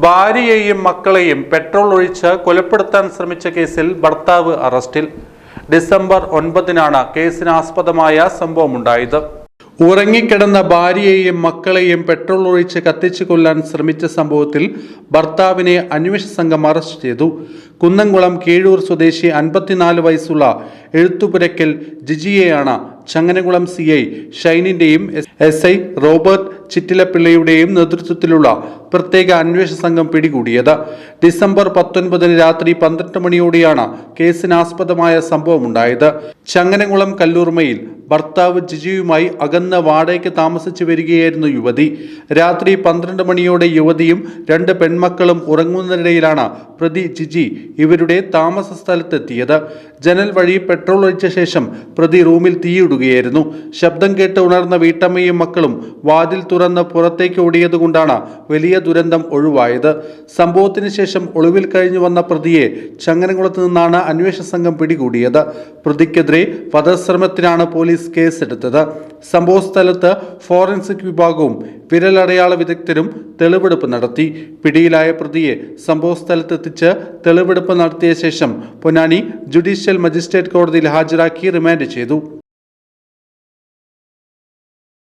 ഭാര്യയെയും മക്കളെയും പെട്രോൾ ഒഴിച്ച് കൊലപ്പെടുത്താൻ ശ്രമിച്ച കേസിൽ ഭർത്താവ് അറസ്റ്റിൽ. ഡിസംബർ 9-നാണ് കേസിനാസ്പദമായ സംഭവമുണ്ടായത്. ഉറങ്ങിക്കിടന്ന ഭാര്യയെയും മക്കളെയും പെട്രോൾ ഒഴിച്ച് കത്തിച്ചു കൊല്ലാൻ ശ്രമിച്ച സംഭവത്തിൽ ഭർത്താവിനെ അന്വേഷണ സംഘം അറസ്റ്റ് ചെയ്തു. കുന്നംകുളം കീഴൂർ സ്വദേശി 54 വയസ്സുള്ള എഴുത്തുപുരയ്ക്കൽ ജിജിയെയാണ് ചങ്ങനകുളം CI ഷൈനിന്റെയും SI റോബർട്ട് ചിറ്റിലപ്പിള്ളയുടെയും നേതൃത്വത്തിലുള്ള പ്രത്യേക അന്വേഷണ സംഘം പിടികൂടിയത്. ഡിസംബർ 19 രാത്രി 12 മണിയോടെയാണ് കേസിനാസ്പദമായ സംഭവമുണ്ടായത്. ചങ്ങനകുളം കല്ലൂർമയിൽ ഭർത്താവ് ജിജിയുമായി അകന്ന് വാടകയ്ക്ക് താമസിച്ചു വരികയായിരുന്നു യുവതി. രാത്രി 12 മണിയോടെ യുവതിയും 2 പെൺമക്കളും ഉറങ്ങുന്നതിനിടയിലാണ് പ്രതി ജിജി ഇവരുടെ താമസ സ്ഥലത്തെത്തിയത്. ജനൽ വഴി പെട്രോൾ ഒഴിച്ച ശേഷം പ്രതി റൂമിൽ തീയിടുകയായിരുന്നു. ശബ്ദം കേട്ട് ഉണർന്ന വീട്ടമ്മയും മക്കളും വാതിൽ തുറന്ന് പുറത്തേക്ക് ഓടിയതുകൊണ്ടാണ് വലിയ ദുരന്തം ഒഴിവായത്. സംഭവത്തിന് ശേഷം ഒളിവിൽ കഴിഞ്ഞു വന്ന പ്രതിയെ ചങ്ങനകുളത്ത് നിന്നാണ് അന്വേഷണ സംഘം പിടികൂടിയത്. പ്രതിക്കെതിരെ വധശ്രമത്തിനാണ് പോലീസ് കേസെടുത്തത്. സംഭവസ്ഥലത്ത് ഫോറൻസിക് വിഭാഗവും വിരലടയാള വിദഗ്ധരും തെളിവെടുപ്പ് നടത്തി. പിടിയിലായ പ്രതിയെ സംഭവസ്ഥലത്തെത്തിച്ച് തെളിവെടുപ്പ് നടത്തിയ ശേഷം പൊന്നാനി ജുഡീഷ്യൽ മജിസ്ട്രേറ്റ് കോടതിയിൽ ഹാജരാക്കി റിമാൻഡ് ചെയ്തു.